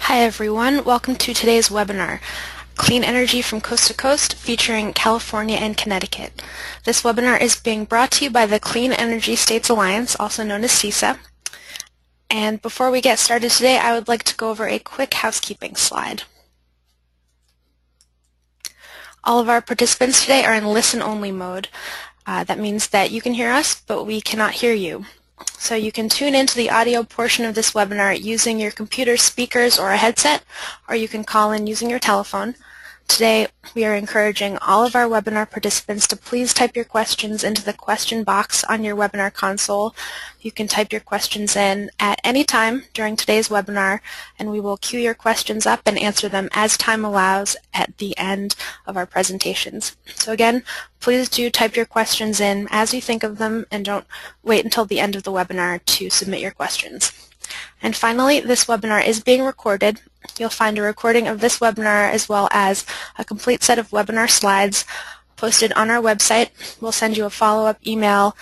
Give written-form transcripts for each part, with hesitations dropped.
Hi everyone, welcome to today's webinar, Clean Energy from Coast to Coast, featuring California and Connecticut. This webinar is being brought to you by the Clean Energy States Alliance, also known as CESA. And before we get started today, I would like to go over a quick housekeeping slide. All of our participants today are in listen-only mode. That means that you can hear us, but we cannot hear you. So you can tune into the audio portion of this webinar using your computer speakers or a headset, or you can call in using your telephone. Today, we are encouraging all of our webinar participants to please type your questions into the question box on your webinar console. You can type your questions in at any time during today's webinar, and we will queue your questions up and answer them as time allows at the end of our presentations. So again, please do type your questions in as you think of them, and don't wait until the end of the webinar to submit your questions. And finally, this webinar is being recorded. You'll find a recording of this webinar as well as a complete set of webinar slides posted on our website. We'll send you a follow-up email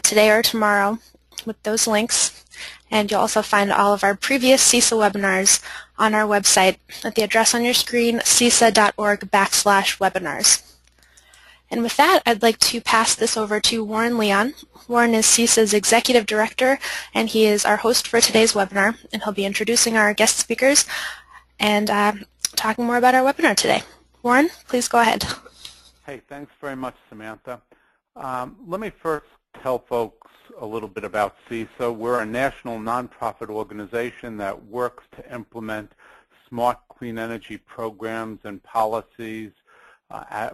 today or tomorrow with those links. And you'll also find all of our previous CESA webinars on our website at the address on your screen, cesa.org/webinars. And with that, I'd like to pass this over to Warren Leon. Warren is CESA's Executive Director, and he is our host for today's webinar, and he'll be introducing our guest speakers and talking more about our webinar today. Warren, please go ahead. Hey, thanks very much, Samantha. Let me first tell folks a little bit about CESA. We're a national nonprofit organization that works to implement smart clean energy programs and policies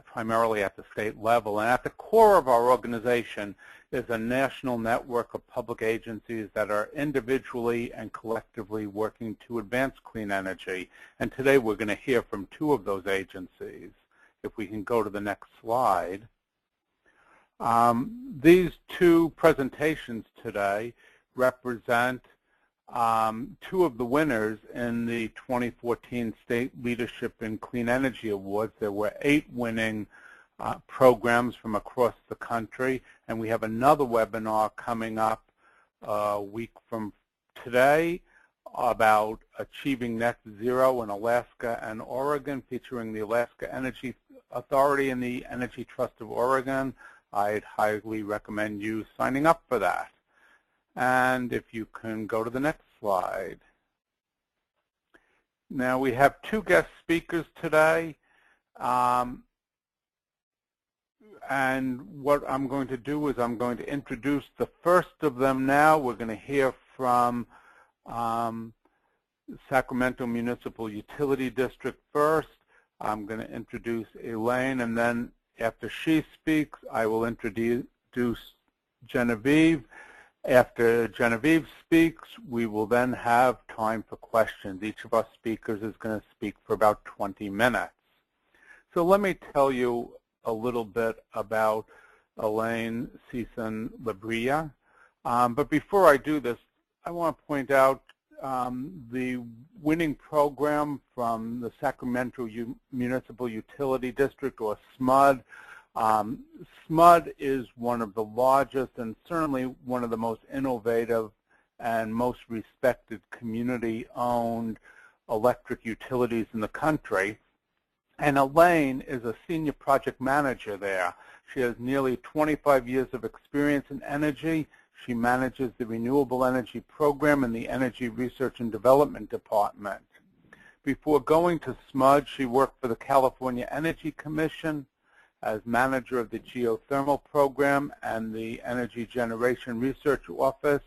primarily at the state level. And at the core of our organization is a national network of public agencies that are individually and collectively working to advance clean energy. And today we're going to hear from two of those agencies. If we can go to the next slide. These two presentations today represent two of the winners in the 2014 State Leadership in Clean Energy Awards. There were 8 winning programs from across the country, and we have another webinar coming up a week from today about achieving net zero in Alaska and Oregon, featuring the Alaska Energy Authority and the Energy Trust of Oregon. I'd highly recommend you signing up for that. And if you can go to the next slide. Now we have 2 guest speakers today. And what I'm going to do is I'm going to introduce the first of them now. We're going to hear from Sacramento Municipal Utility District first. I'm going to introduce Elaine, and then after she speaks, I will introduce Genevieve. After Genevieve speaks, we will then have time for questions. Each of our speakers is going to speak for about 20 minutes. So let me tell you a little bit about Elaine Cison-Labria. But before I do this, I want to point out the winning program from the Sacramento Municipal Utility District, or SMUD. SMUD is one of the largest and certainly one of the most innovative and most respected community-owned electric utilities in the country. And Elaine is a senior project manager there. She has nearly 25 years of experience in energy. She manages the Renewable Energy Program in the Energy Research and Development Department. Before going to SMUD, she worked for the California Energy Commission as manager of the Geothermal Program and the Energy Generation Research Office.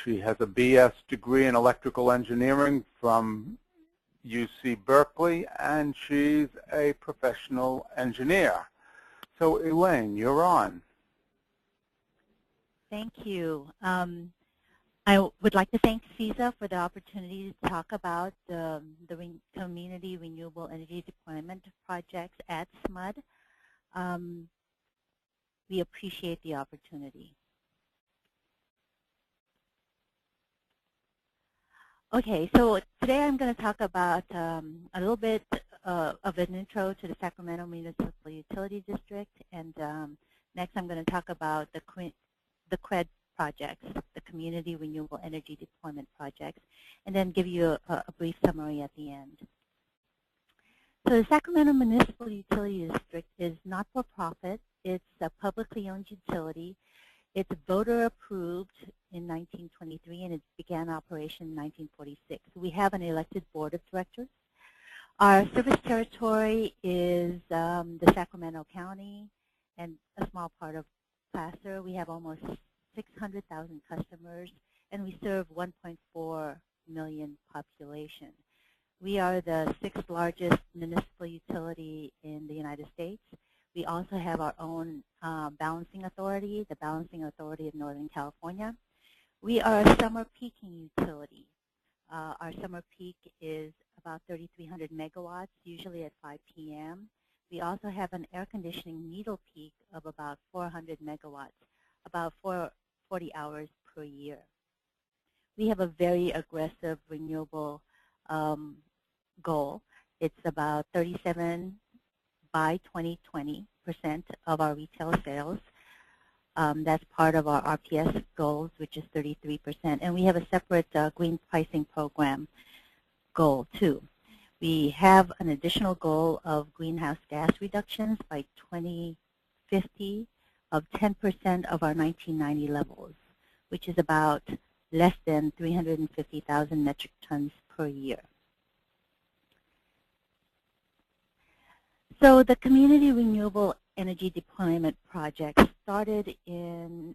She has a BS degree in electrical engineering from UC Berkeley, and she's a professional engineer. So Elaine, you're on. Thank you. I would like to thank CESA for the opportunity to talk about the Community Renewable Energy Deployment projects at SMUD. We appreciate the opportunity. Okay, so today I'm going to talk about a little bit of an intro to the Sacramento Municipal Utility District, and next I'm going to talk about the CRED projects, the Community Renewable Energy Deployment projects, and then give you a brief summary at the end. So the Sacramento Municipal Utility District is not-for-profit. It's a publicly owned utility. It's voter approved in 1923 and it began operation in 1946. We have an elected board of directors. Our service territory is the Sacramento County and a small part of Placer. We have almost 600,000 customers and we serve 1.4 million population. We are the 6th largest municipal utility in the United States. We also have our own balancing authority, the Balancing Authority of Northern California. We are a summer peaking utility. Our summer peak is about 3,300 megawatts, usually at 5 p.m. We also have an air conditioning needle peak of about 400 megawatts, about 40 hours per year. We have a very aggressive renewable goal. It's about 37 by 2020% of our retail sales. That's part of our RPS goals, which is 33%. And we have a separate green pricing program goal, too. We have an additional goal of greenhouse gas reductions by 2050 of 10% of our 1990 levels, which is about less than 350,000 metric tons per year. So the Community Renewable Energy Deployment project started in,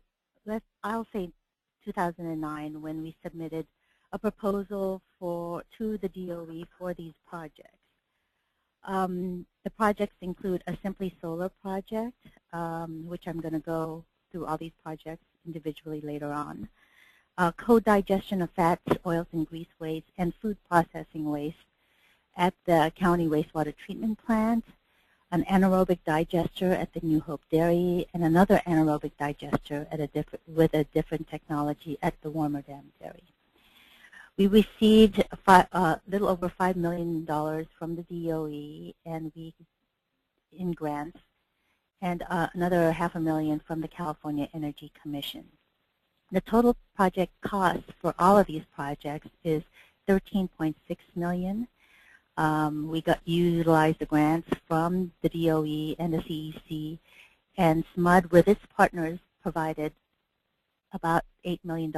I'll say 2009, when we submitted a proposal to the DOE for these projects. The projects include a Simply Solar project, which I'm going to go through all these projects individually later on. Co-digestion of fats, oils, and grease waste, and food processing waste at the county wastewater treatment plant, an anaerobic digester at the New Hope Dairy, and another anaerobic digester at with a different technology at the Warmer Dam Dairy. We received a little over $5 million from the DOE and in grants, and another $500,000 from the California Energy Commission. The total project cost for all of these projects is $13.6 million. We utilized the grants from the DOE and the CEC, and SMUD with its partners provided about $8 million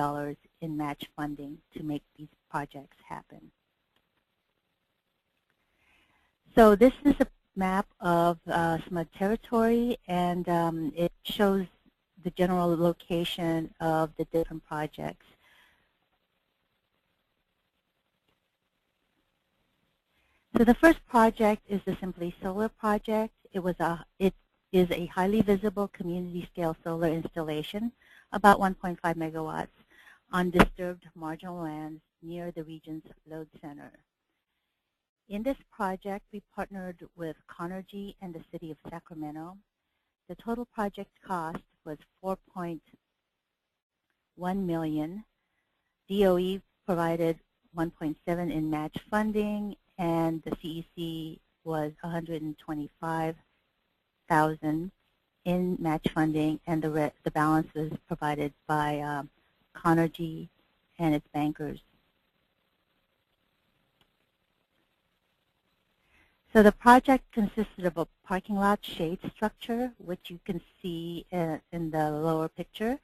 in match funding to make these projects happen. So this is a map of SMUD territory, and it shows the general location of the different projects. So the first project is the Simply Solar project. It is a highly visible community-scale solar installation, about 1.5 megawatts, on disturbed marginal lands near the region's load center. In this project, we partnered with Conergy and the City of Sacramento. The total project cost was $4.1 million. DOE provided $1.7 in match funding, and the CEC was $125,000 in match funding, and the balance was provided by Conergy and its bankers. So the project consisted of a parking lot shade structure, which you can see in the lower picture,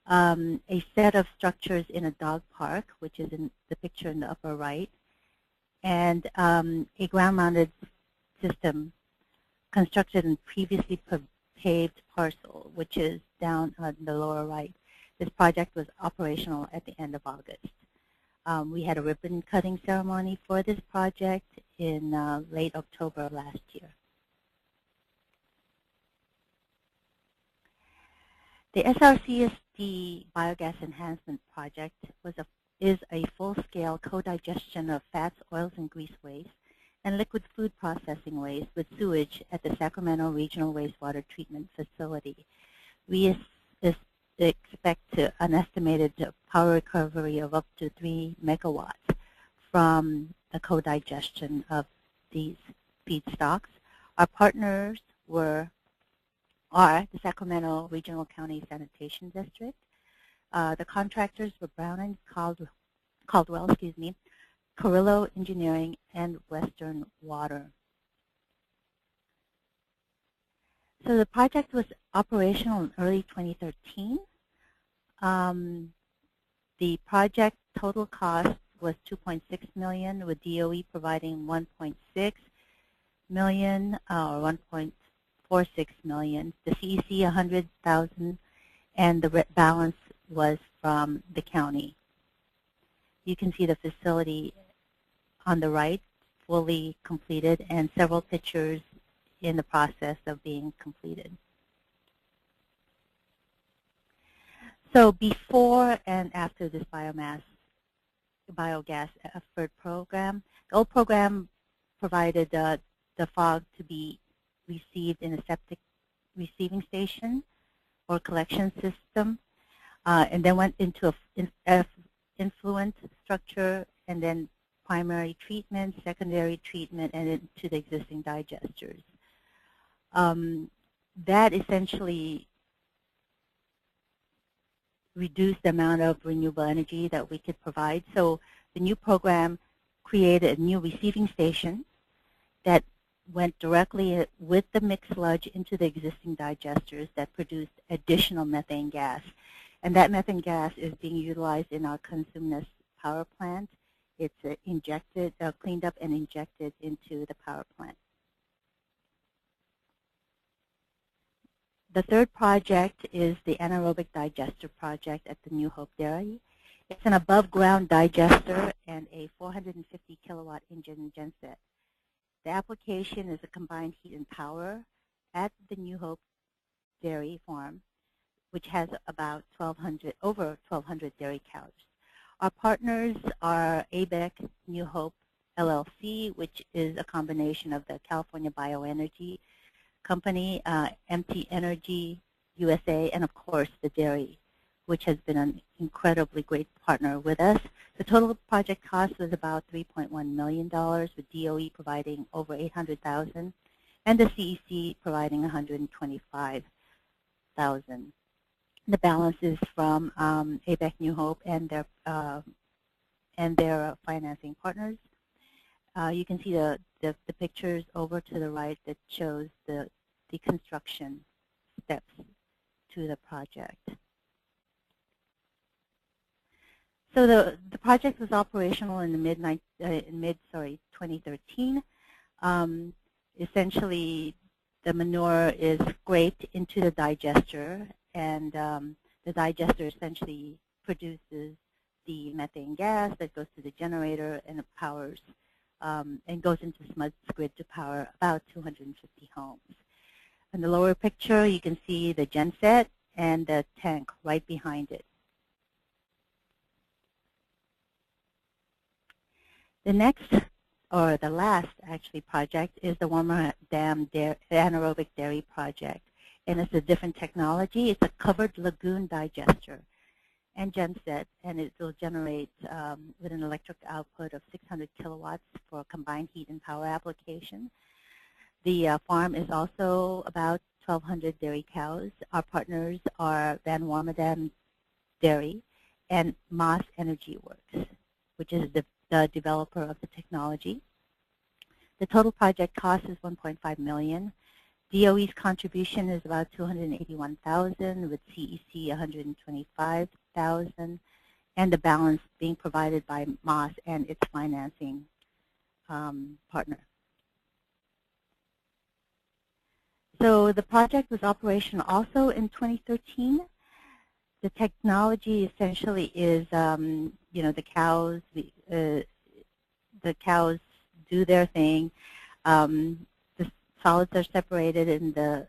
a set of structures in a dog park, which is in the picture in the upper right, and a ground-mounted system constructed in previously paved parcel, which is down on the lower right. This project was operational at the end of August. We had a ribbon-cutting ceremony for this project in late October of last year. The SRCSD Biogas Enhancement project is a full-scale co-digestion of fats, oils, and grease waste and liquid food processing waste with sewage at the Sacramento Regional Wastewater Treatment Facility. We expect an estimated power recovery of up to 3 megawatts from the co-digestion of these feedstocks. Our partners are the Sacramento Regional County Sanitation District, The contractors were Brown and Caldwell, Carrillo Engineering, and Western Water. So the project was operational in early 2013. The project total cost was $2.6 million, with DOE providing $1.6 million or $1.46 million. The CEC $100,000, and the balance was from the county. You can see the facility on the right, fully completed, and several pictures in the process of being completed. So before and after this biogas effort program, the old program provided the fog to be received in a septic receiving station or collection system, and then went into a influent structure, and then primary treatment, secondary treatment, and into the existing digesters. That essentially reduced the amount of renewable energy that we could provide. So the new program created a new receiving station that went directly with the mixed sludge into the existing digesters that produced additional methane gas. And that methane gas is being utilized in our Consumnes power plant. It's injected, cleaned up and injected into the power plant. The third project is the anaerobic digester project at the New Hope Dairy. It's an above-ground digester and a 450 kilowatt engine genset. The application is a combined heat and power at the New Hope Dairy farm, which has about over 1,200 dairy cows. Our partners are Aerobic New Hope LLC, which is a combination of the California Bioenergy Company, MT Energy USA, and of course the dairy, which has been an incredibly great partner with us. The total project cost was about $3.1 million, with DOE providing over $800,000, and the CEC providing $125,000. The balance is from Aerobic New Hope and their financing partners. You can see the pictures over to the right that shows the construction steps to the project. So the project was operational in the mid 2013. Essentially, the manure is scraped into the digester, and the digester essentially produces the methane gas that goes to the generator, and it powers and goes into SMUD's grid to power about 250 homes. In the lower picture, you can see the genset and the tank right behind it. The next, or the last actually, project is the Warmer Dam Anaerobic Dairy project. And it's a different technology. It's a covered lagoon digester and genset, and it will generate with an electric output of 600 kilowatts for a combined heat and power application. The farm is also about 1,200 dairy cows. Our partners are Van Warmerdam Dairy and Moss Energy Works, which is the developer of the technology. The total project cost is $1.5 million. DOE's contribution is about $281,000, with CEC $125,000, and the balance being provided by Moss and its financing partner. So the project was operational also in 2013. The technology essentially is, the cows do their thing. The solids are separated, and the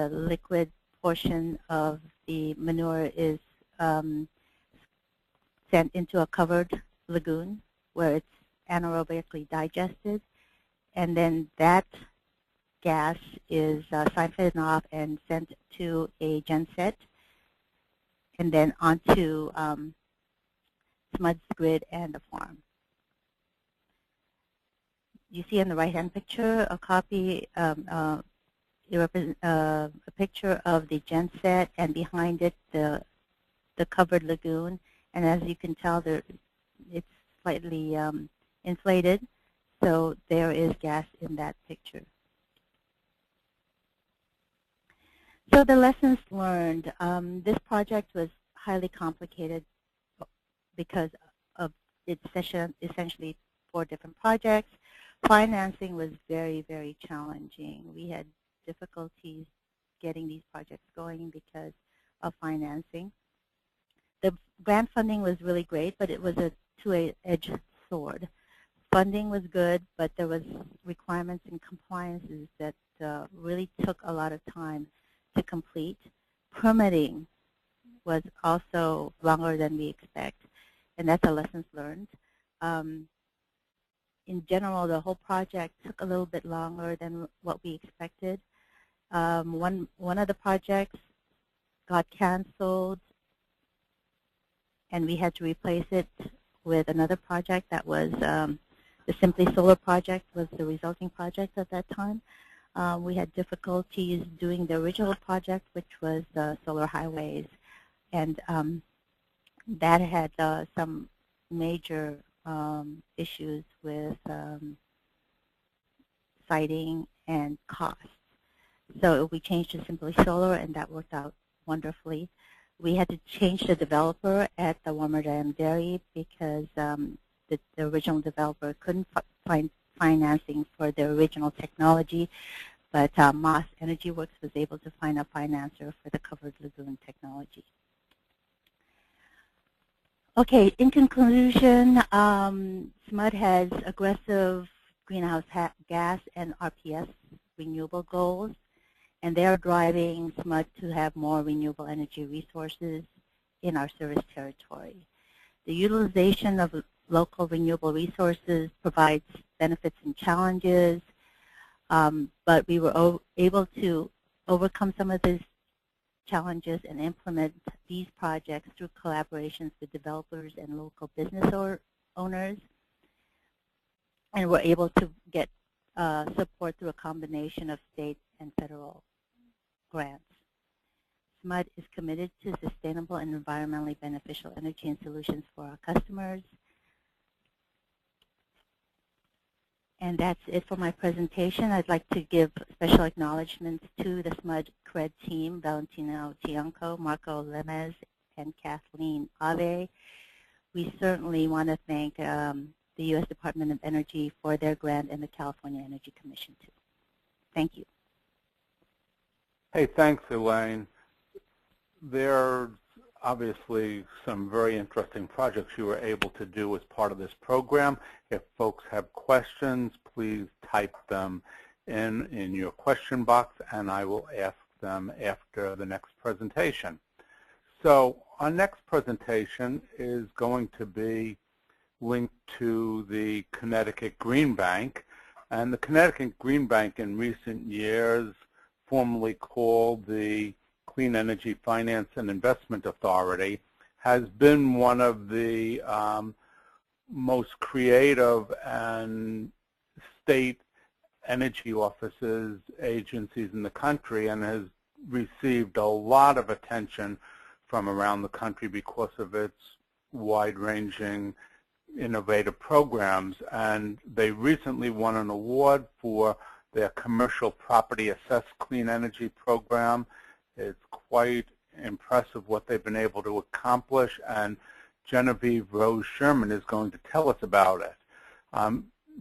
liquid portion of the manure is sent into a covered lagoon where it's anaerobically digested, and then that gas is siphoned off and sent to a genset, and then onto SMUD's grid and the farm. You see in the right-hand picture a copy, a picture of the genset, and behind it the the covered lagoon, and as you can tell, it's slightly inflated, so there is gas in that picture. So the lessons learned. This project was highly complicated because of it's essentially 4 different projects. Financing was very, very challenging. We had difficulties getting these projects going because of financing. The grant funding was really great, but it was a two-edged sword. Funding was good, but there was requirements and compliances that really took a lot of time to complete. Permitting was also longer than we expect, and that's a lessons learned. In general, the whole project took a little bit longer than what we expected. One of the projects got canceled, and we had to replace it with another project that was the Simply Solar project was the resulting project at that time. We had difficulties doing the original project, which was solar highways, and that had some major issues with siting and cost. So we changed to Simply Solar, and that worked out wonderfully. We had to change the developer at the Warmer Dam Dairy because the original developer couldn't find financing for the original technology, but Moss Energy Works was able to find a financer for the covered lagoon technology. Okay, in conclusion, SMUD has aggressive greenhouse gas and RPS renewable goals, and they are driving SMUD to have more renewable energy resources in our service territory. The utilization of local renewable resources provides benefits and challenges, but we were able to overcome some of these challenges and implement these projects through collaborations with developers and local business owners, and we're able to get support through a combination of state and federal grants. SMUD is committed to sustainable and environmentally beneficial energy and solutions for our customers. And that's it for my presentation. I'd like to give special acknowledgments to the SMUD CRED team, Valentino Tianco, Marco Lemez, and Kathleen Ave. We certainly want to thank the U.S. Department of Energy for their grant and the California Energy Commission too. Thank you. Hey, thanks, Elaine. There's obviously some very interesting projects you were able to do as part of this program. If folks have questions, please type them in your question box, and I will ask them after the next presentation. So our next presentation is going to be linked to the Connecticut Green Bank. And the Connecticut Green Bank in recent years, formerly called the Clean Energy Finance and Investment Authority, has been one of the most creative and state energy offices, agencies in the country, and has received a lot of attention from around the country because of its wide-ranging innovative programs. And they recently won an award for their commercial property assessed clean energy program. It's quite impressive what they've been able to accomplish, and Genevieve Rose Sherman is going to tell us about it.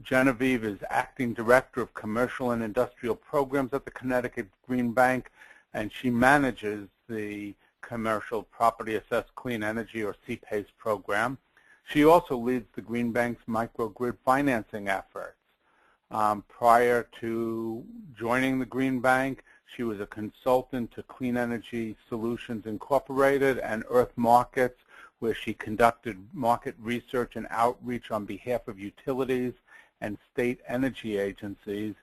Genevieve is Acting Director of Commercial and Industrial Programs at the Connecticut Green Bank, and she manages the Commercial Property Assessed Clean Energy, or CPACE program. She also leads the Green Bank's microgrid financing efforts. Prior to joining the Green Bank, she was a consultant to Clean Energy Solutions Incorporated and Earth Markets, where she conducted market research and outreach on behalf of utilities and state energy agencies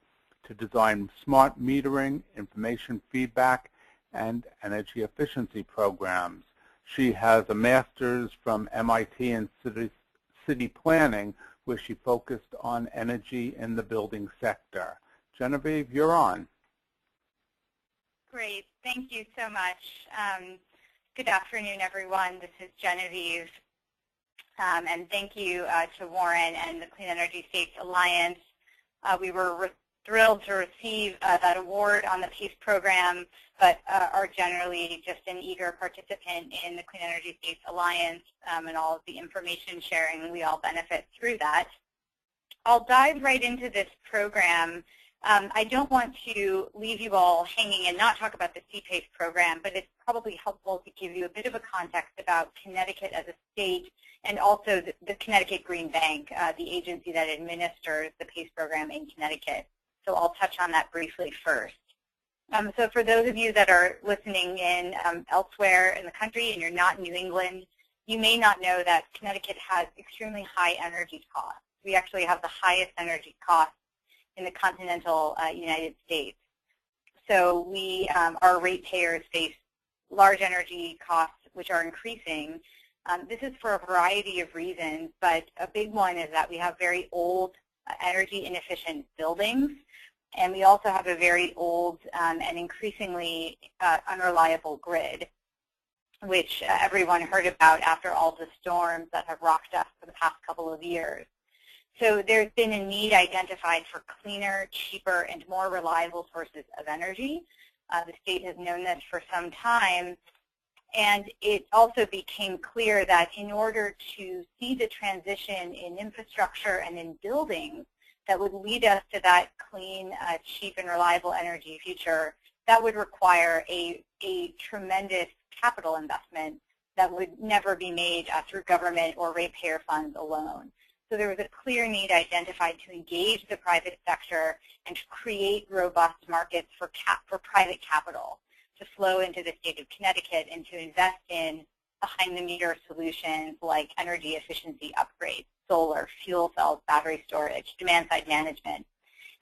to design smart metering, information feedback, and energy efficiency programs. She has a master's from MIT in city planning, where she focused on energy in the building sector. Genevieve, you're on. Great. Thank you so much. Good afternoon, everyone. This is Genevieve, and thank you to Warren and the Clean Energy States Alliance. We were thrilled to receive that award on the PACE program, but are generally just an eager participant in the Clean Energy States Alliance and all of the information sharing. We all benefit through that. I'll dive right into this program. I don't want to leave you all hanging and not talk about the CPACE program, but it's probably helpful to give you a bit of a context about Connecticut as a state and also the Connecticut Green Bank, the agency that administers the PACE program in Connecticut. So I'll touch on that briefly first. So for those of you that are listening in elsewhere in the country and you're not in New England, you may not know that Connecticut has extremely high energy costs. We actually have the highest energy costs in the continental United States. So our ratepayers face large energy costs which are increasing. This is for a variety of reasons, but a big one is that we have very old energy inefficient buildings, and we also have a very old and increasingly unreliable grid, which everyone heard about after all the storms that have rocked us for the past couple of years. So there's been a need identified for cleaner, cheaper, and more reliable sources of energy. The state has known this for some time, and it also became clear that in order to see the transition in infrastructure and in buildings that would lead us to that clean, cheap, and reliable energy future, that would require a tremendous capital investment that would never be made through government or ratepayer funds alone. So there was a clear need identified to engage the private sector and to create robust markets for private capital to flow into the state of Connecticut and to invest in behind-the-meter solutions like energy efficiency upgrades, solar, fuel cells, battery storage, demand-side management.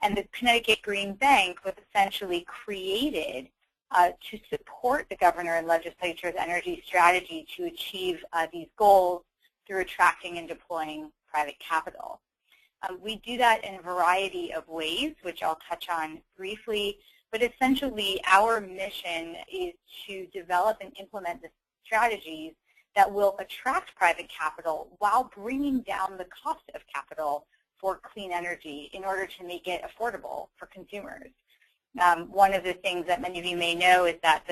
And the Connecticut Green Bank was essentially created to support the governor and legislature's energy strategy to achieve these goals through attracting and deploying private capital. We do that in a variety of ways, which I'll touch on briefly, but essentially our mission is to develop and implement the strategies that will attract private capital while bringing down the cost of capital for clean energy in order to make it affordable for consumers. One of the things that many of you may know is that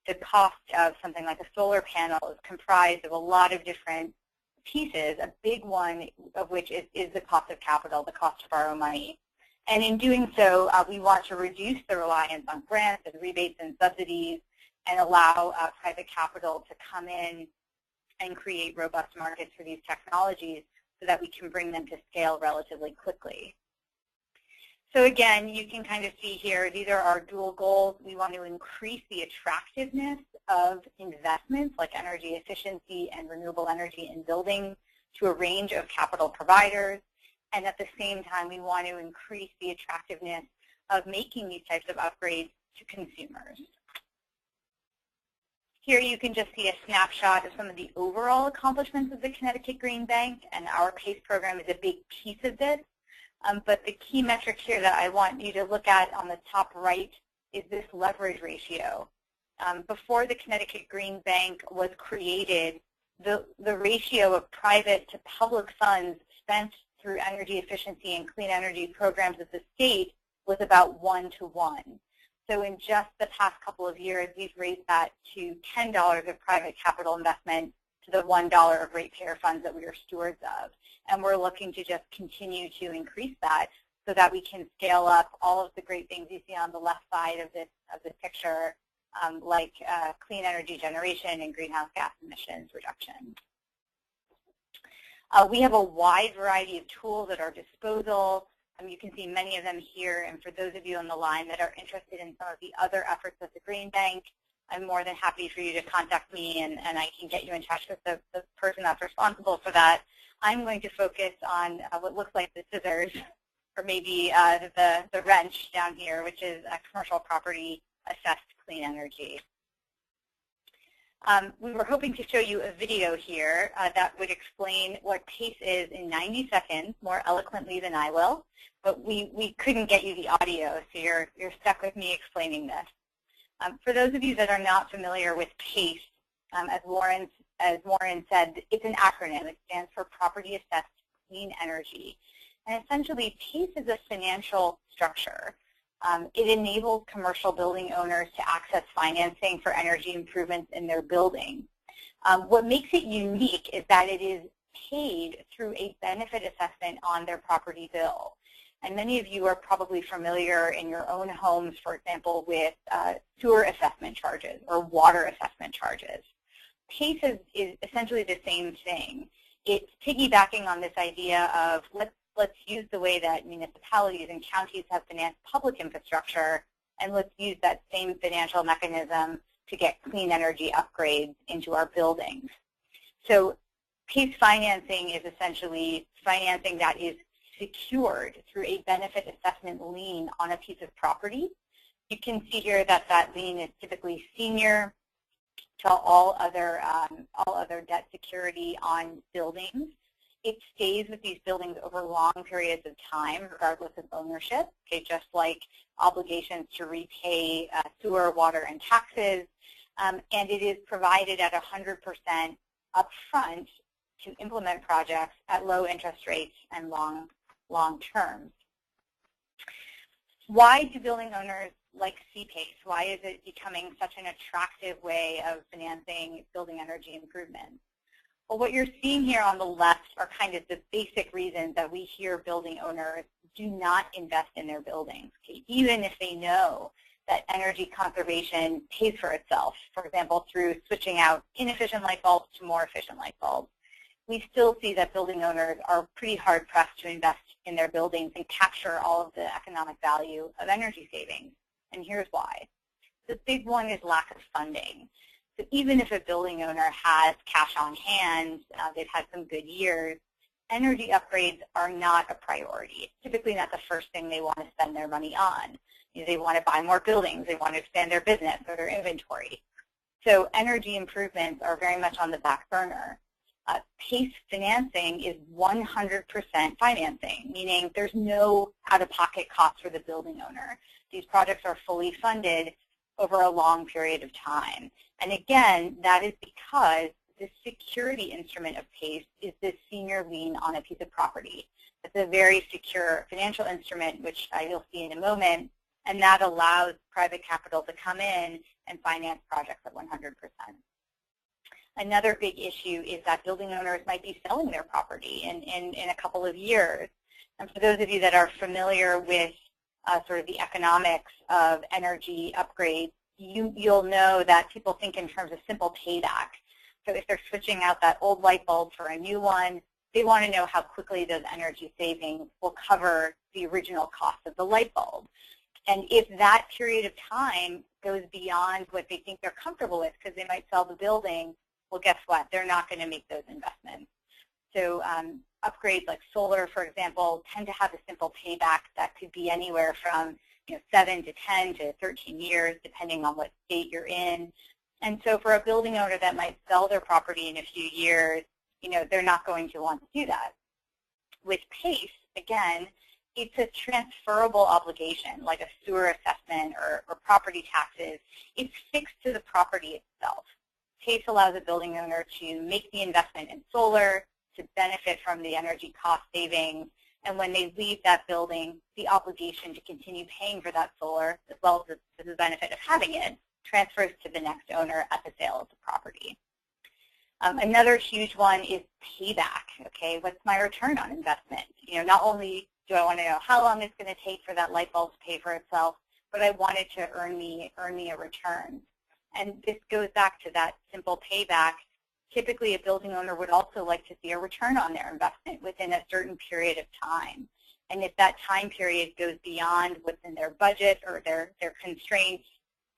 the cost of something like a solar panel is comprised of a lot of different pieces, a big one of which is the cost of capital, the cost to borrow money. And in doing so, we want to reduce the reliance on grants and rebates and subsidies and allow private capital to come in and create robust markets for these technologies so that we can bring them to scale relatively quickly. So again, you can kind of see here, these are our dual goals. We want to increase the attractiveness of investments like energy efficiency and renewable energy in buildings to a range of capital providers. And at the same time, we want to increase the attractiveness of making these types of upgrades to consumers. Here you can just see a snapshot of some of the overall accomplishments of the Connecticut Green Bank, and our PACE program is a big piece of this. But the key metric here that I want you to look at on the top right is this leverage ratio. Before the Connecticut Green Bank was created, the ratio of private to public funds spent through energy efficiency and clean energy programs of the state was about 1-to-1. So in just the past couple of years, we've raised that to $10 of private capital investment to the $1 of ratepayer funds that we are stewards of. And we're looking to just continue to increase that so that we can scale up all of the great things you see on the left side of this picture, like clean energy generation and greenhouse gas emissions reduction. We have a wide variety of tools at our disposal. You can see many of them here, and for those of you on the line that are interested in some of the other efforts of the Green Bank, I'm more than happy for you to contact me, and I can get you in touch with the person that's responsible for that. I'm going to focus on what looks like the scissors, or maybe the wrench down here, which is a commercial property assessed clean energy. We were hoping to show you a video here that would explain what PACE is in 90 seconds, more eloquently than I will, but we couldn't get you the audio, so you're stuck with me explaining this. For those of you that are not familiar with PACE, As Warren said, it's an acronym. It stands for Property Assessed Clean Energy. And essentially, PACE is a financial structure. It enables commercial building owners to access financing for energy improvements in their building. What makes it unique is that it is paid through a benefit assessment on their property bill. And many of you are probably familiar in your own homes, for example, with sewer assessment charges or water assessment charges. PACE is essentially the same thing. It's piggybacking on this idea of let's use the way that municipalities and counties have financed public infrastructure, and let's use that same financial mechanism to get clean energy upgrades into our buildings. So PACE financing is essentially financing that is secured through a benefit assessment lien on a piece of property. You can see here that that lien is typically senior to all other debt security on buildings. It stays with these buildings over long periods of time, regardless of ownership, okay, just like obligations to repay sewer, water, and taxes. And it is provided at 100% upfront to implement projects at low interest rates and long terms. Why do building owners like CPACE? Why is it becoming such an attractive way of financing building energy improvements? Well, what you're seeing here on the left are kind of the basic reasons that we hear building owners do not invest in their buildings, okay? Even if they know that energy conservation pays for itself, for example, through switching out inefficient light bulbs to more efficient light bulbs. We still see that building owners are pretty hard-pressed to invest in their buildings and capture all of the economic value of energy savings. And here's why. The big one is lack of funding. So even if a building owner has cash on hand, they've had some good years, energy upgrades are not a priority. It's typically not the first thing they want to spend their money on. You know, they want to buy more buildings, they want to expand their business or their inventory. So energy improvements are very much on the back burner. PACE financing is 100% financing, meaning there's no out-of-pocket cost for the building owner. These projects are fully funded over a long period of time. And again, that is because the security instrument of PACE is this senior lien on a piece of property. It's a very secure financial instrument, which you'll see in a moment, and that allows private capital to come in and finance projects at 100%. Another big issue is that building owners might be selling their property in a couple of years. And for those of you that are familiar with sort of the economics of energy upgrades, you'll know that people think in terms of simple payback. So if they're switching out that old light bulb for a new one, they want to know how quickly those energy savings will cover the original cost of the light bulb. And if that period of time goes beyond what they think they're comfortable with, because they might sell the building, well, guess what? They're not going to make those investments. So upgrades like solar, for example, tend to have a simple payback that could be anywhere from 7 to 10 to 13 years, depending on what state you're in. And so for a building owner that might sell their property in a few years, they're not going to want to do that. With PACE, again, it's a transferable obligation, like a sewer assessment or property taxes. It's fixed to the property itself. PACE allows a building owner to make the investment in solar, to benefit from the energy cost savings, and when they leave that building, the obligation to continue paying for that solar, as well as the benefit of having it, transfers to the next owner at the sale of the property. Another huge one is payback. Okay, what's my return on investment? Not only do I want to know how long it's going to take for that light bulb to pay for itself, but I want it to earn me a return. And this goes back to that simple payback. Typically, a building owner would also like to see a return on their investment within a certain period of time. And if that time period goes beyond what's in their budget or their constraints,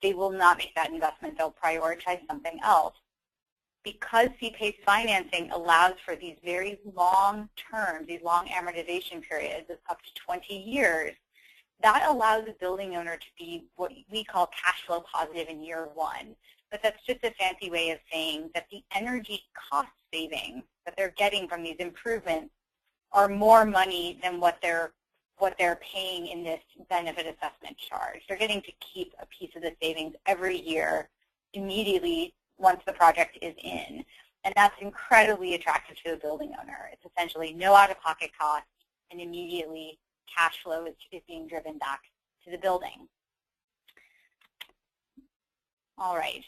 they will not make that investment. They'll prioritize something else. Because CPACE financing allows for these very long terms, these long amortization periods of up to 20 years, that allows a building owner to be what we call cash flow positive in year one. But that's just a fancy way of saying that the energy cost savings that they're getting from these improvements are more money than what they're paying in this benefit assessment charge. They're getting to keep a piece of the savings every year immediately once the project is in. And that's incredibly attractive to the building owner. It's essentially no out-of-pocket cost, and immediately cash flow is being driven back to the building. All right.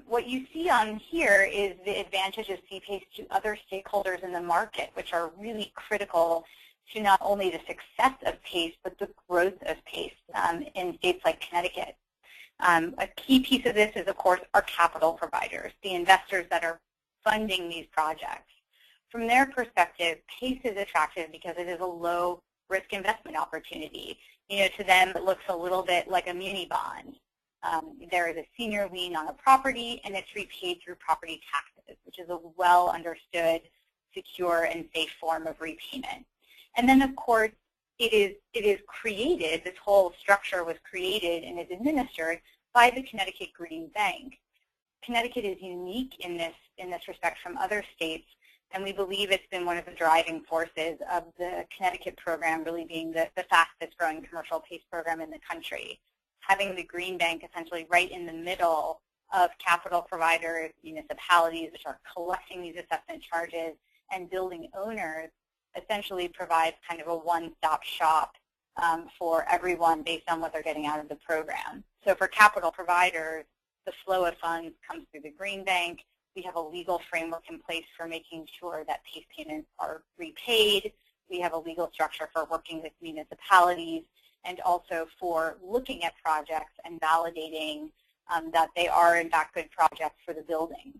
What you see on here is the advantage of CPACE to other stakeholders in the market, which are really critical to not only the success of PACE, but the growth of PACE in states like Connecticut. A key piece of this is, of course, our capital providers, the investors that are funding these projects. From their perspective, PACE is attractive because it is a low-risk investment opportunity. You know, to them, it looks a little bit like a muni bond. There is a senior lien on a property, and it's repaid through property taxes, which is a well-understood, secure, and safe form of repayment. And then, of course, it is created, this whole structure was created and is administered by the Connecticut Green Bank. Connecticut is unique in this respect from other states, and we believe it's been one of the driving forces of the Connecticut program really being the fastest growing commercial PACE program in the country. Having the Green Bank essentially right in the middle of capital providers, municipalities, which are collecting these assessment charges, and building owners, essentially provides kind of a one-stop shop for everyone based on what they're getting out of the program. So for capital providers, the flow of funds comes through the Green Bank. We have a legal framework in place for making sure that PACE payments are repaid. We have a legal structure for working with municipalities, and also for looking at projects and validating that they are, in fact, good projects for the building.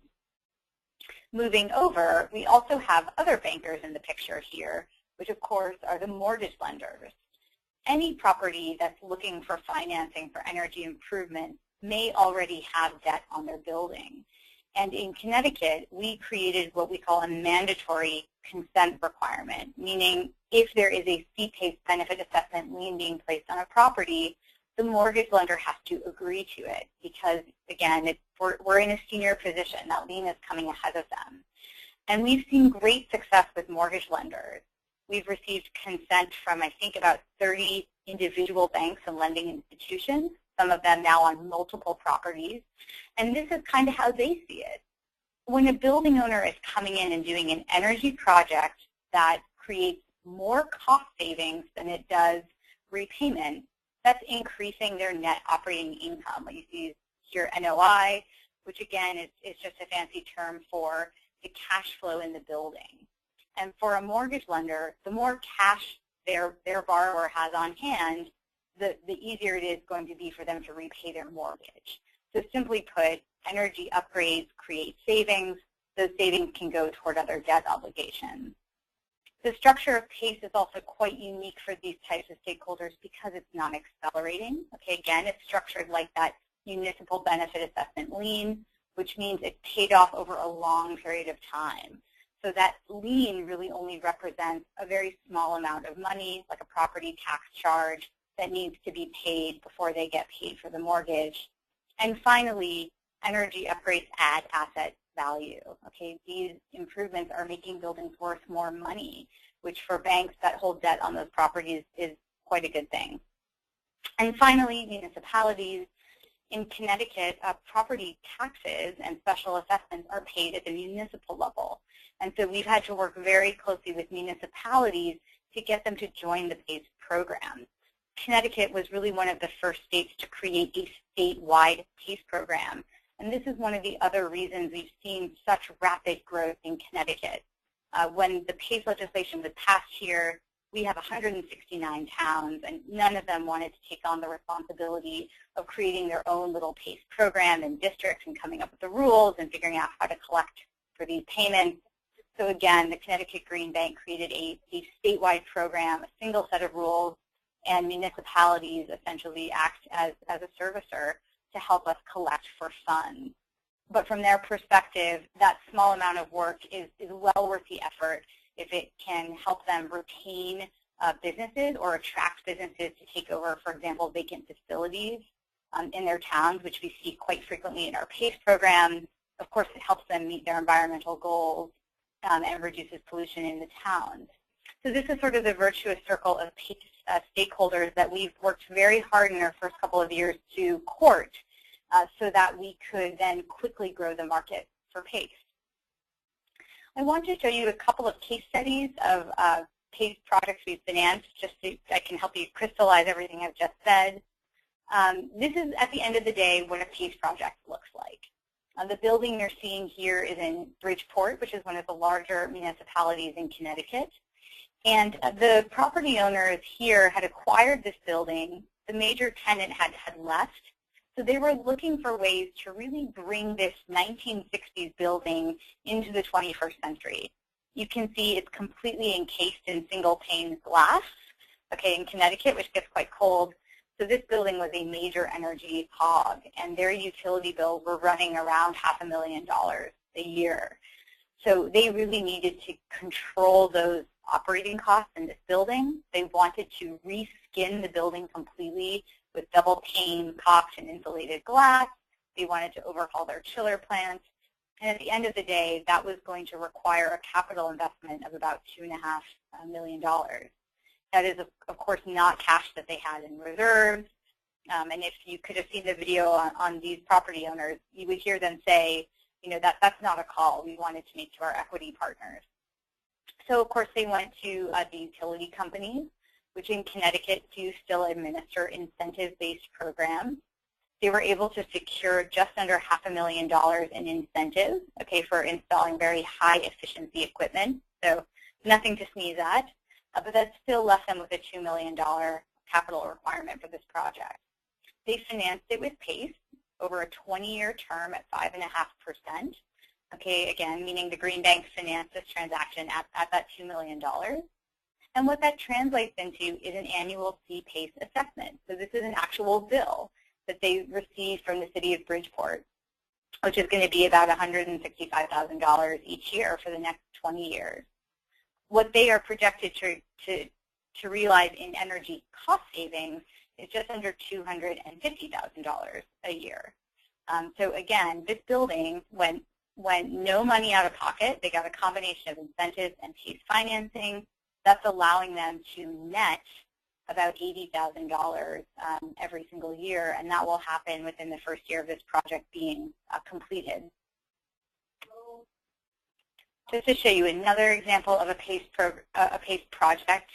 Moving over, we also have other bankers in the picture here, which, of course, are the mortgage lenders. Any property that's looking for financing for energy improvement may already have debt on their building. And in Connecticut, we created what we call a mandatory consent requirement, meaning if there is a CPACE benefit assessment lien being placed on a property, the mortgage lender has to agree to it because, again, we're in a senior position. That lien is coming ahead of them. And we've seen great success with mortgage lenders. We've received consent from, I think, about 30 individual banks and lending institutions, some of them now on multiple properties. And this is kind of how they see it. When a building owner is coming in and doing an energy project that creates more cost savings than it does repayment, that's increasing their net operating income. What you see here, NOI, which again is just a fancy term for the cash flow in the building. And for a mortgage lender, the more cash their borrower has on hand, the easier it is going to be for them to repay their mortgage. So simply put, energy upgrades create savings. Those savings can go toward other debt obligations. The structure of PACE is also quite unique for these types of stakeholders because it's non-accelerating. Okay, again, it's structured like that municipal benefit assessment lien, which means it's paid off over a long period of time. So that lien really only represents a very small amount of money, like a property tax charge, that needs to be paid before they get paid for the mortgage. And finally, energy upgrades add asset value. Okay, these improvements are making buildings worth more money, which for banks that hold debt on those properties is quite a good thing. And finally, municipalities. In Connecticut, property taxes and special assessments are paid at the municipal level. And so we've had to work very closely with municipalities to get them to join the PACE program. Connecticut was really one of the first states to create a statewide PACE program. And this is one of the other reasons we've seen such rapid growth in Connecticut. When the PACE legislation was passed here, we have 169 towns, and none of them wanted to take on the responsibility of creating their own little PACE program and districts and coming up with the rules and figuring out how to collect for these payments. So again, the Connecticut Green Bank created a statewide program, a single set of rules, and municipalities essentially act as a servicer to help us collect for funds. But from their perspective, that small amount of work is well worth the effort if it can help them retain businesses or attract businesses to take over, for example, vacant facilities in their towns, which we see quite frequently in our PACE program. Of course, it helps them meet their environmental goals and reduces pollution in the towns. So this is sort of the virtuous circle of PACE stakeholders that we've worked very hard in our first couple of years to court. so that we could then quickly grow the market for PACE. I want to show you a couple of case studies of PACE projects we've financed, just so I can help you crystallize everything I've just said. This is, at the end of the day, what a PACE project looks like. The building you're seeing here is in Bridgeport, which is one of the larger municipalities in Connecticut. And the property owners here had acquired this building. The major tenant had left. So they were looking for ways to really bring this 1960s building into the 21st century. You can see it's completely encased in single-pane glass, okay, in Connecticut, which gets quite cold. So this building was a major energy hog, and their utility bills were running around $500,000 a year. So they really needed to control those operating costs in this building. They wanted to reskin the building completely with double pane, caulked, and insulated glass. They wanted to overhaul their chiller plant. And at the end of the day, that was going to require a capital investment of about $2.5 million. That is, of course, not cash that they had in reserves. And if you could have seen the video on these property owners, you would hear them say, you know, that's not a call we wanted to make to our equity partners. So, of course, they went to the utility companies, which in Connecticut do still administer incentive-based programs. They were able to secure just under $500,000 in incentives, okay, for installing very high-efficiency equipment. So nothing to sneeze at, but that still left them with a $2 million capital requirement for this project. They financed it with PACE over a 20-year term at 5.5%. Okay, again, meaning the Green Bank financed this transaction at that $2 million. And what that translates into is an annual C-PACE assessment. So this is an actual bill that they received from the city of Bridgeport, which is going to be about $165,000 each year for the next 20 years. What they are projected to realize in energy cost savings is just under $250,000 a year. So again, this building went no money out of pocket. They got a combination of incentives and PACE financing. That's allowing them to net about $80,000 every single year, and that will happen within the first year of this project being completed. Just to show you another example of a PACE project,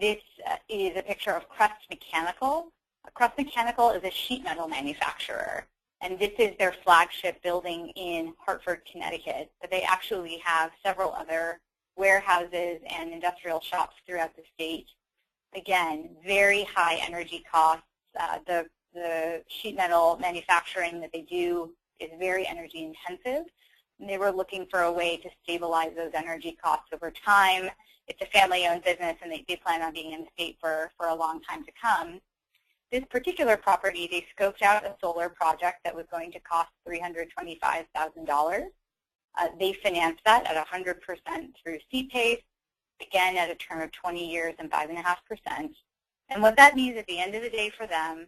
this is a picture of Crest Mechanical. Crest Mechanical is a sheet metal manufacturer, and this is their flagship building in Hartford, Connecticut. But they actually have several other warehouses and industrial shops throughout the state. Again, very high energy costs. The sheet metal manufacturing that they do is very energy intensive. And they were looking for a way to stabilize those energy costs over time. It's a family-owned business, and they plan on being in the state for a long time to come. This particular property, they scoped out a solar project that was going to cost $325,000. They financed that at 100% through C-PACE, again at a term of 20 years and 5.5%. And what that means at the end of the day for them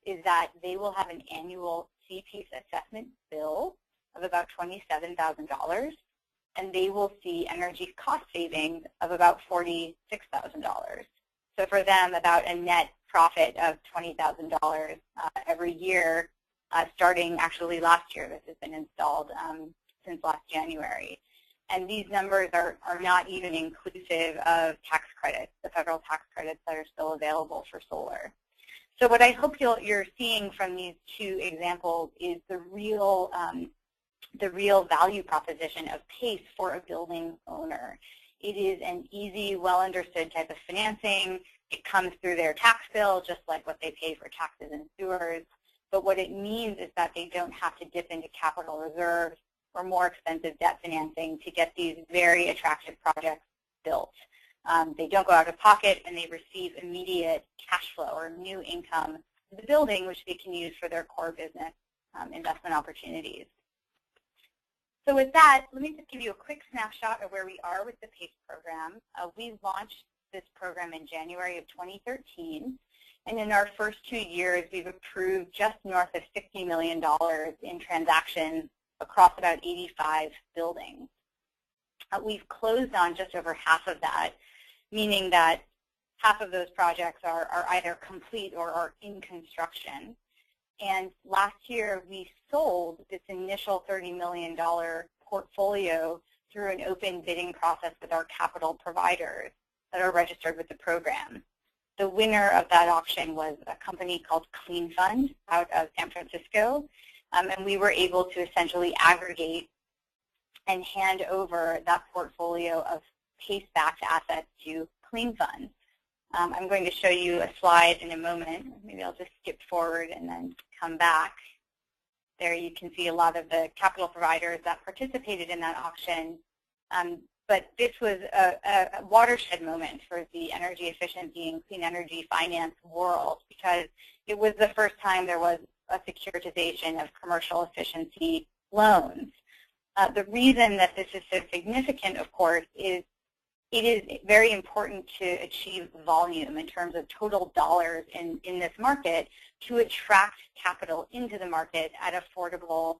is that they will have an annual C-PACE assessment bill of about $27,000, and they will see energy cost savings of about $46,000. So for them, about a net profit of $20,000 every year, starting actually last year. This has been installed since last January. And these numbers are not even inclusive of tax credits, the federal tax credits that are still available for solar. So what I hope you're seeing from these two examples is the real value proposition of PACE for a building owner. It is an easy, well-understood type of financing. It comes through their tax bill, just like what they pay for taxes and sewers. But what it means is that they don't have to dip into capital reserves or more expensive debt financing to get these very attractive projects built. They don't go out of pocket, and they receive immediate cash flow or new income to the building, which they can use for their core business investment opportunities. So with that, let me just give you a quick snapshot of where we are with the PACE program. We launched this program in January of 2013, and in our first 2 years, we've approved just north of $60 million in transactions across about 85 buildings. We've closed on just over half of that, meaning that half of those projects are either complete or are in construction. And last year, we sold this initial $30 million portfolio through an open bidding process with our capital providers that are registered with the program. The winner of that auction was a company called Clean Fund out of San Francisco, and we were able to essentially aggregate and hand over that portfolio of PACE-backed assets to Clean Fund. I'm going to show you a slide in a moment. Maybe I'll just skip forward and then come back. There you can see a lot of the capital providers that participated in that auction. But this was a watershed moment for the energy efficiency and clean energy finance world, because it was the first time there was a securitization of commercial efficiency loans. The reason that this is so significant, of course, is it is very important to achieve volume in terms of total dollars in this market to attract capital into the market at affordable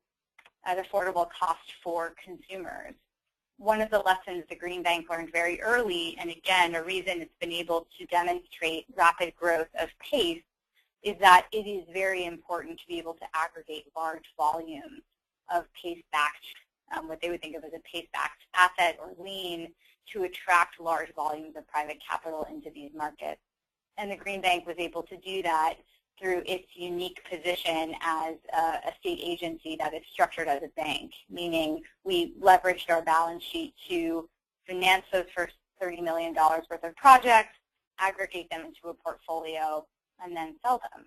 cost for consumers. One of the lessons the Green Bank learned very early, and again, a reason it's been able to demonstrate rapid growth of PACE, is that it is very important to be able to aggregate large volumes of PACE-backed, what they would think of as a PACE-backed asset or lien, to attract large volumes of private capital into these markets. And the Green Bank was able to do that through its unique position as a state agency that is structured as a bank, meaning we leveraged our balance sheet to finance those first $30 million worth of projects, aggregate them into a portfolio, and then sell them.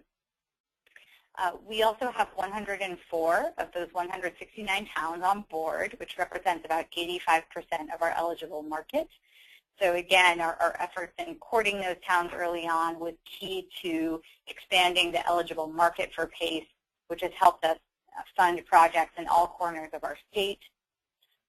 We also have 104 of those 169 towns on board, which represents about 85% of our eligible market. So again, our efforts in courting those towns early on was key to expanding the eligible market for PACE, which has helped us fund projects in all corners of our state.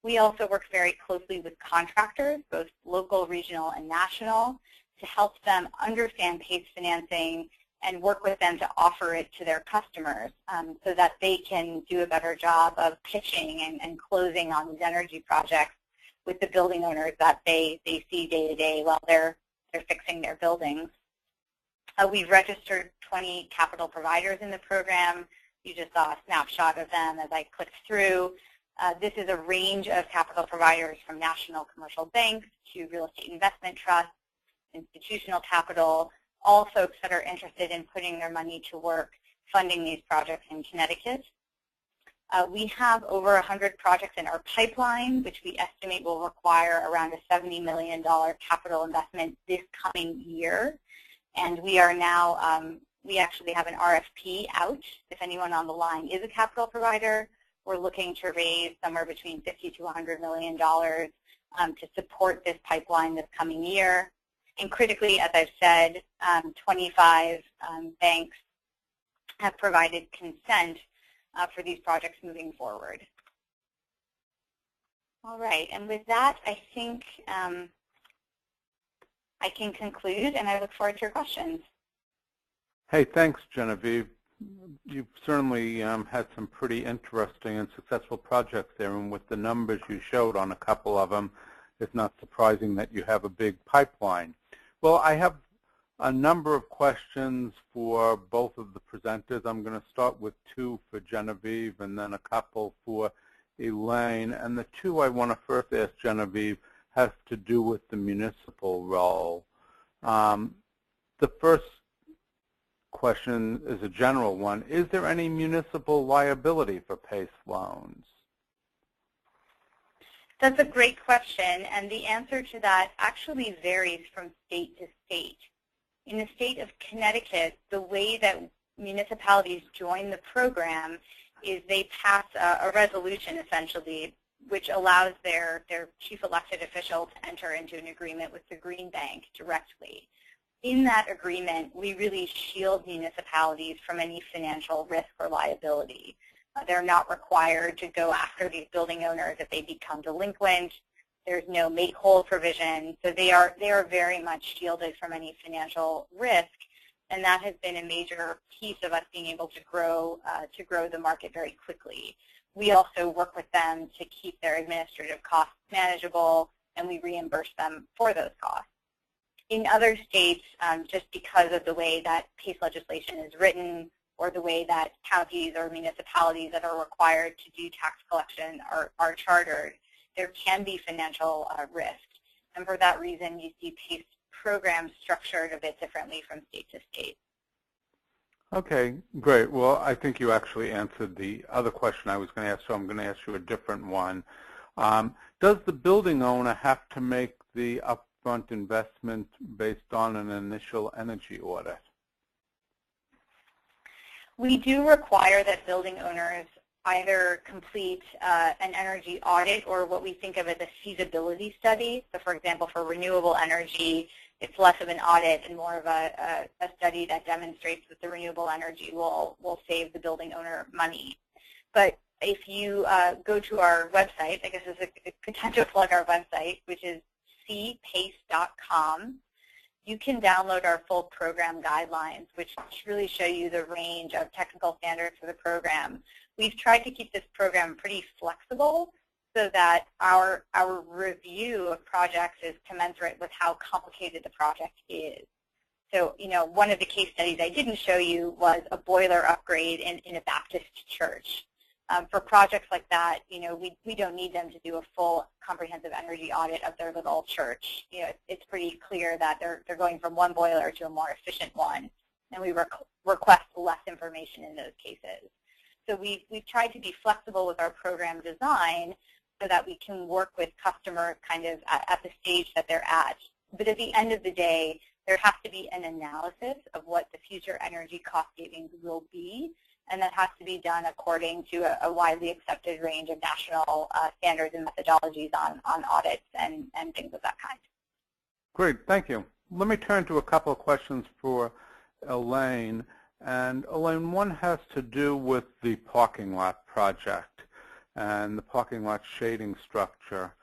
We also work very closely with contractors, both local, regional, and national, to help them understand PACE financing and work with them to offer it to their customers so that they can do a better job of pitching and closing on these energy projects with the building owners that they see day to day while they're fixing their buildings. We've registered 20 capital providers in the program. You just saw a snapshot of them as I clicked through. This is a range of capital providers from national commercial banks to real estate investment trusts, institutional capital, all folks that are interested in putting their money to work funding these projects in Connecticut. We have over 100 projects in our pipeline, which we estimate will require around a $70 million capital investment this coming year. And we are now, we actually have an RFP out. If anyone on the line is a capital provider, we're looking to raise somewhere between $50 to $100 million to support this pipeline this coming year. And critically, as I've said, 25 banks have provided consent for these projects moving forward. All right, and with that, I think I can conclude, and I look forward to your questions. Hey, thanks, Genevieve. You've certainly had some pretty interesting and successful projects there, and with the numbers you showed on a couple of them, it's not surprising that you have a big pipeline. Well, I have a number of questions for both of the presenters. I'm going to start with two for Genevieve and then a couple for Elaine. And the two I want to first ask Genevieve has to do with the municipal role. The first question is a general one. Is there any municipal liability for PACE loans? That's a great question, and the answer to that actually varies from state to state. In the state of Connecticut, the way that municipalities join the program is they pass a resolution, essentially, which allows their chief elected official to enter into an agreement with the Green Bank directly. In that agreement, we really shield municipalities from any financial risk or liability. They're not required to go after these building owners if they become delinquent. There's no make-whole provision, so they are very much shielded from any financial risk, and that has been a major piece of us being able to grow the market very quickly. We also work with them to keep their administrative costs manageable, and we reimburse them for those costs. In other states, just because of the way that PACE legislation is written, or the way that counties or municipalities that are required to do tax collection are chartered, there can be financial risk. And for that reason, you see PACE programs structured a bit differently from state to state. Okay, great. Well, I think you actually answered the other question I was going to ask, so I'm going to ask you a different one. Does the building owner have to make the upfront investment based on an initial energy audit? We do require that building owners either complete an energy audit or what we think of as a feasibility study. So for example, for renewable energy, it's less of an audit and more of a study that demonstrates that the renewable energy will save the building owner money. But if you go to our website, I guess this is a potential plug our website, which is cpace.com, you can download our full program guidelines, which really show you the range of technical standards for the program. We've tried to keep this program pretty flexible so that our review of projects is commensurate with how complicated the project is. So, you know, one of the case studies I didn't show you was a boiler upgrade in a Baptist church. For projects like that, you know, we don't need them to do a full comprehensive energy audit of their little church. You know, it's pretty clear that they're going from one boiler to a more efficient one, and we request less information in those cases. So we've tried to be flexible with our program design so that we can work with customers kind of at the stage that they're at. But at the end of the day, there has to be an analysis of what the future energy cost savings will be, and that has to be done according to a widely accepted range of national standards and methodologies on audits and things of that kind. Great, thank you. Let me turn to a couple of questions for Elaine. And Elaine, one has to do with the parking lot project and the parking lot shading structure.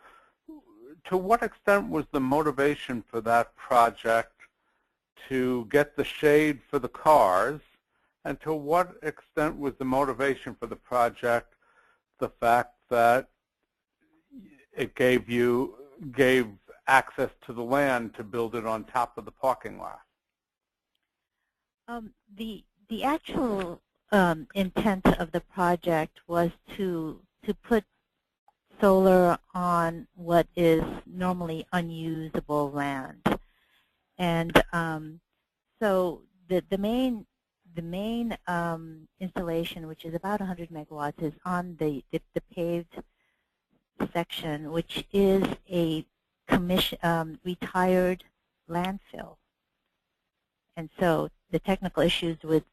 To what extent was the motivation for that project to get the shade for the cars, and to what extent was the motivation for the project the fact that it gave access to the land to build it on top of the parking lot? The actual intent of the project was to put solar on what is normally unusable land, and so the main installation, which is about 100 megawatts, is on the paved section, which is a retired landfill. And so the technical issues with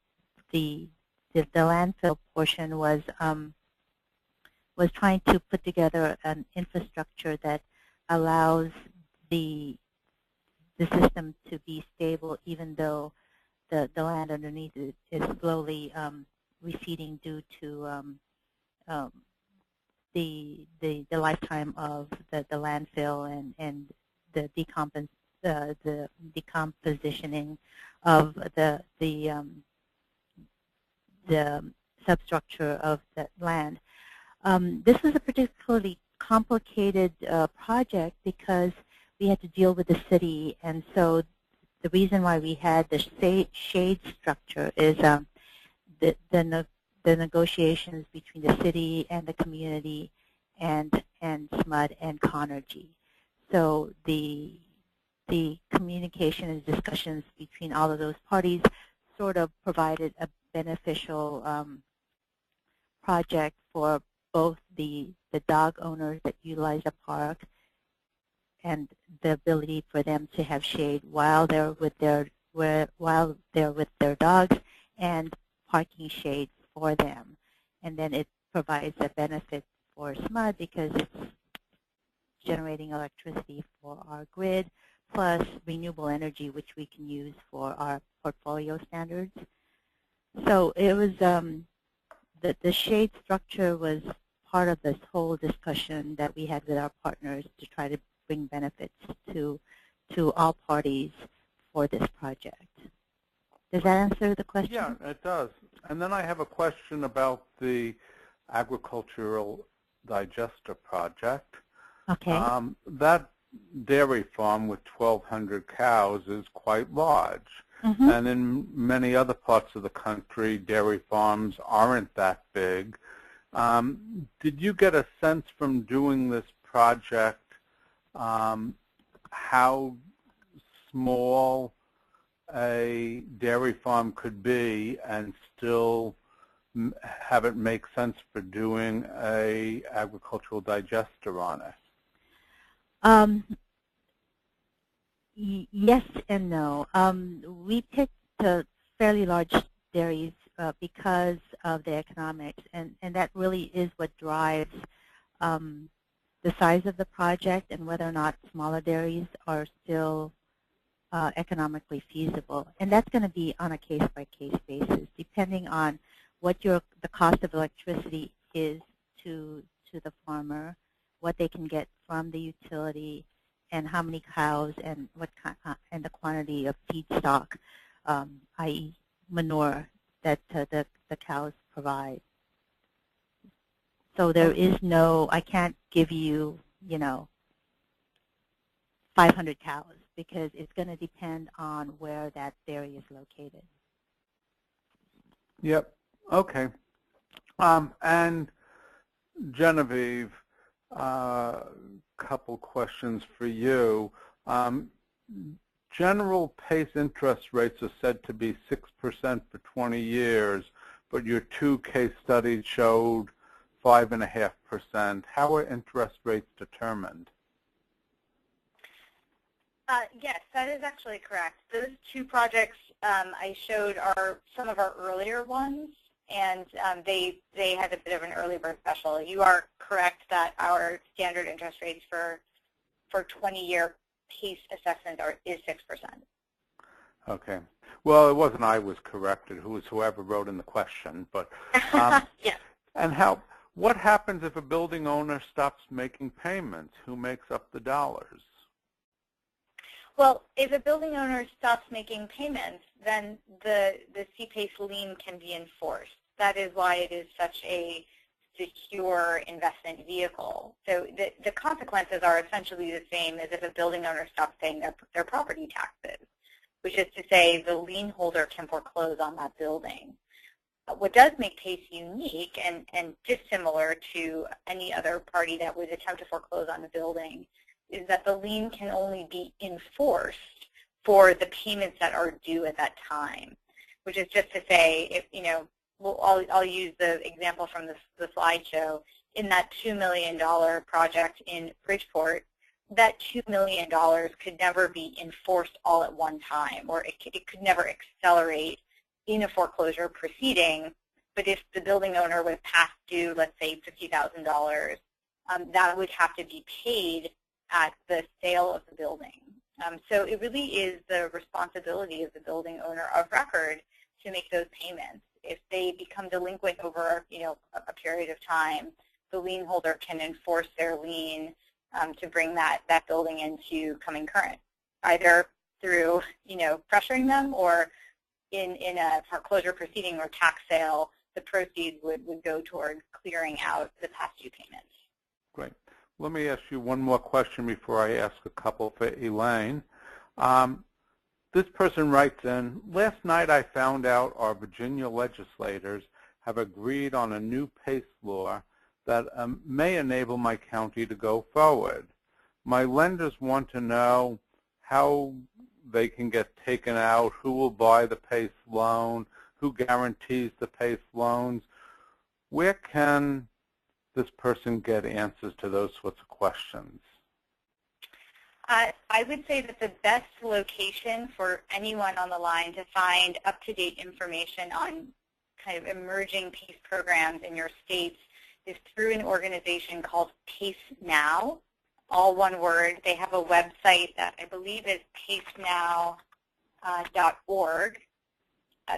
the landfill portion was trying to put together an infrastructure that allows the system to be stable, even though the land underneath it is slowly receding due to the lifetime of the landfill and the decompositioning of the substructure of the land. This was a particularly complicated project because we had to deal with the city, and so the reason why we had the shade structure is the negotiations between the city and the community and SMUD and Conergy. So the communication and discussions between all of those parties sort of provided a beneficial project for both the dog owners that utilize the park and the ability for them to have shade while they're with their dogs, and parking shades for them. And then it provides a benefit for SMUD because it's generating electricity for our grid, plus renewable energy, which we can use for our portfolio standards. So it was the shade structure was part of this whole discussion that we had with our partners to try to bring benefits to all parties for this project. Does that answer the question? Yeah, it does. And then I have a question about the agricultural digester project. Okay. That dairy farm with 1,200 cows is quite large. And in many other parts of the country, dairy farms aren't that big. Did you get a sense from doing this project how small a dairy farm could be and still have it make sense for doing a agricultural digester on it? Yes and no. We picked fairly large dairies because of the economics, and that really is what drives the size of the project and whether or not smaller dairies are still economically feasible. And that's going to be on a case-by-case basis, depending on what the cost of electricity is to the farmer, what they can get from the utility, and how many cows and and the quantity of feedstock, i.e. manure, that the cows provide. So there is no, I can't give you, 500 cows, because it's going to depend on where that dairy is located. Yep. Okay. And Genevieve, couple questions for you. General PACE interest rates are said to be 6% for 20 years, but your 2 case studies showed 5.5%. How are interest rates determined? Yes, that is actually correct. Those 2 projects I showed are some of our earlier ones, and they had a bit of an early bird special. You are correct that our standard interest rates for 20-year PACE assessment is 6%. Okay. Well, it wasn't I was corrected. It was whoever wrote in the question. But yeah. And what happens if a building owner stops making payments? Who makes up the dollars? Well, if a building owner stops making payments, then the CPACE lien can be enforced. That is why it is such a secure investment vehicle. So the consequences are essentially the same as if a building owner stops paying their property taxes, which is to say the lien holder can foreclose on that building. What does make PACE unique and dissimilar to any other party that would attempt to foreclose on a building is that the lien can only be enforced for the payments that are due at that time, which is just to say, if I'll use the example from the slideshow. In that $2 million project in Bridgeport, that $2 million could never be enforced all at one time, or it could never accelerate in a foreclosure proceeding. But if the building owner was past due, let's say $50,000, that would have to be paid at the sale of the building. So it really is the responsibility of the building owner of record to make those payments. If they become delinquent over a period of time, the lien holder can enforce their lien to bring that building into coming current, either through pressuring them, or in a foreclosure proceeding or tax sale, the proceeds would go toward clearing out the past due payments. Great. Let me ask you one more question before I ask a couple for Elaine. This person writes in, last night I found out our Virginia legislators have agreed on a new PACE law that may enable my county to go forward. My lenders want to know how they can get taken out, who will buy the PACE loan, who guarantees the PACE loans. Where can this person get answers to those sorts of questions? I would say that the best location for anyone on the line to find up-to-date information on kind of emerging PACE programs in your states is through an organization called PACE Now, all one word. They have a website that I believe is pacenow.org.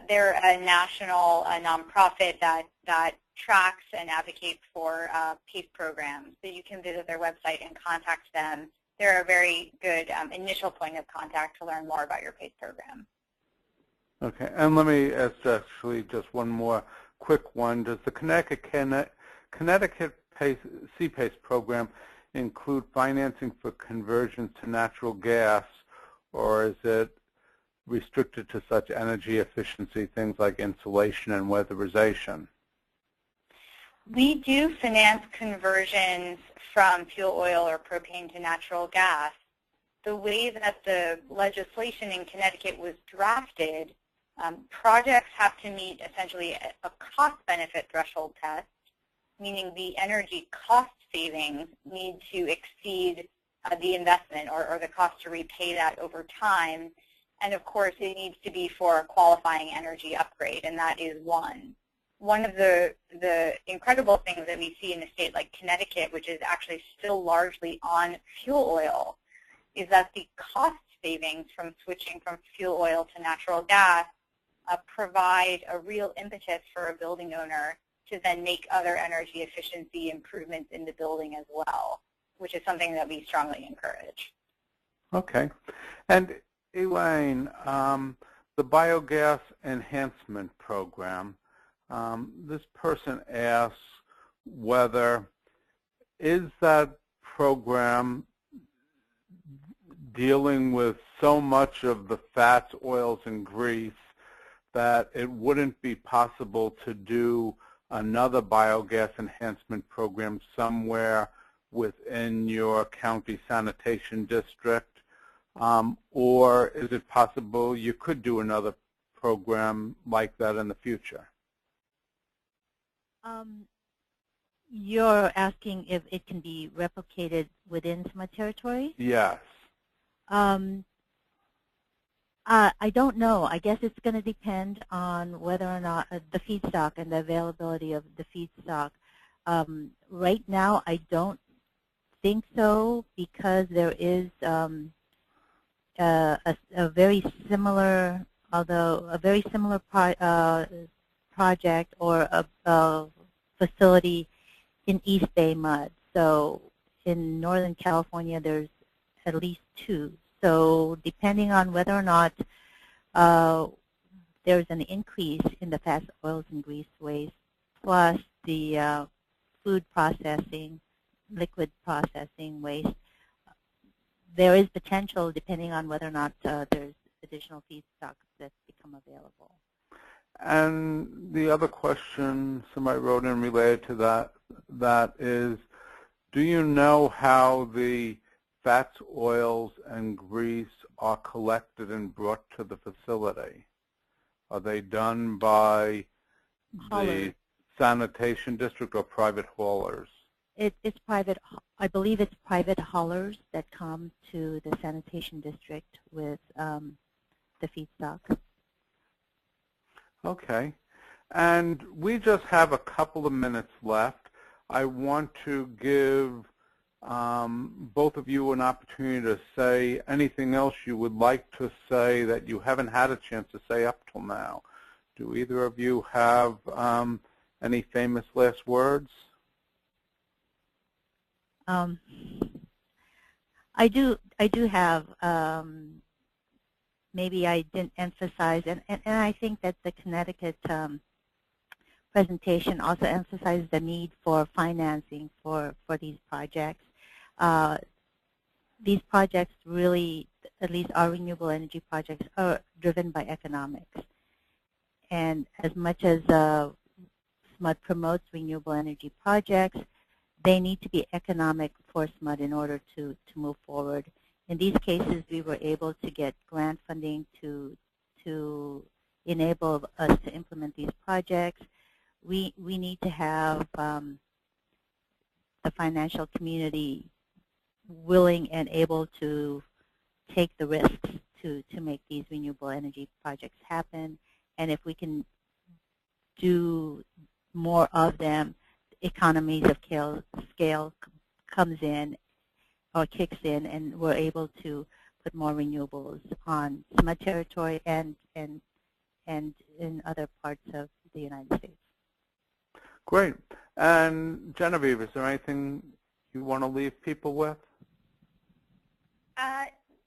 They're a national nonprofit that tracks and advocates for PACE programs. So you can visit their website and contact them. They're a very good initial point of contact to learn more about your PACE program. Okay, and let me ask actually just one more quick one. Does the Connecticut CPACE program include financing for conversions to natural gas, or is it restricted to such energy efficiency things like insulation and weatherization? We do finance conversions from fuel oil or propane to natural gas. The way that the legislation in Connecticut was drafted, projects have to meet essentially a cost-benefit threshold test, meaning the energy cost savings need to exceed the investment or the cost to repay that over time. And of course, it needs to be for a qualifying energy upgrade, and that is one. One of the incredible things that we see in a state like Connecticut, which is actually still largely on fuel oil, is that the cost savings from switching from fuel oil to natural gas provide a real impetus for a building owner to then make other energy efficiency improvements in the building as well, which is something that we strongly encourage. Okay. And Elaine, the Biogas Enhancement Program, this person asks whether is that program dealing with so much of the fats, oils, and grease that it wouldn't be possible to do another biogas enhancement program somewhere within your county sanitation district, or is it possible you could do another program like that in the future? You're asking if it can be replicated within SMUD territory? Yes. I don't know. I guess it's going to depend on whether or not the feedstock and the availability of the feedstock. Right now, I don't think so, because there is a very similar, project or a facility in East Bay Mud. So in Northern California, there's at least two. So depending on whether or not there's an increase in the fats, oils, and grease waste, plus the food processing, liquid processing waste, there is potential depending on whether or not there's additional feedstocks that become available. And the other question somebody wrote in related to that is, do you know how the fats, oils, and grease are collected and brought to the facility? Are they done by the sanitation district or private haulers? It's private. I believe it's private haulers that come to the sanitation district with the feedstock. Okay. And we just have a couple of minutes left. I want to give both of you an opportunity to say anything else you would like to say that you haven't had a chance to say up till now. Do either of you have any famous last words? I do have, maybe I didn't emphasize, and I think that the Connecticut presentation also emphasizes the need for financing for these projects. These projects really, at least our renewable energy projects, are driven by economics. And as much as SMUD promotes renewable energy projects, they need to be economic for SMUD in order to move forward. In these cases, we were able to get grant funding to enable us to implement these projects. We need to have the financial community willing and able to take the risks to make these renewable energy projects happen. And if we can do more of them, economies of scale comes in or kicks in, and we're able to put more renewables on SMUD territory and in other parts of the United States. Great. And Genevieve, is there anything you want to leave people with?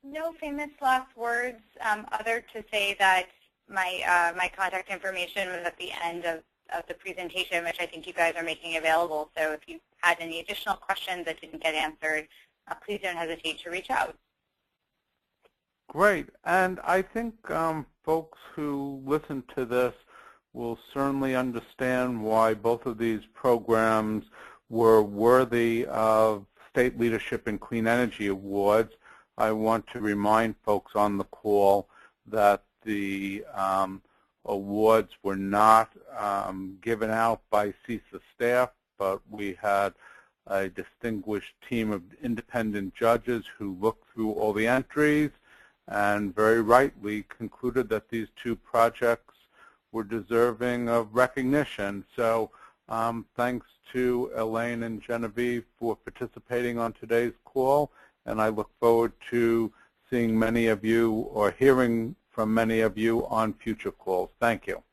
No famous last words, other to say that my contact information was at the end of the presentation, which I think you guys are making available. So if you had any additional questions that didn't get answered, please don't hesitate to reach out. Great. And I think folks who listen to this will certainly understand why both of these programs were worthy of State Leadership in Clean Energy Awards. I want to remind folks on the call that the awards were not given out by CESA staff, but we had a distinguished team of independent judges who looked through all the entries and very rightly concluded that these two projects were deserving of recognition. So thanks to Elaine and Genevieve for participating on today's call, and I look forward to seeing many of you or hearing from many of you on future calls. Thank you.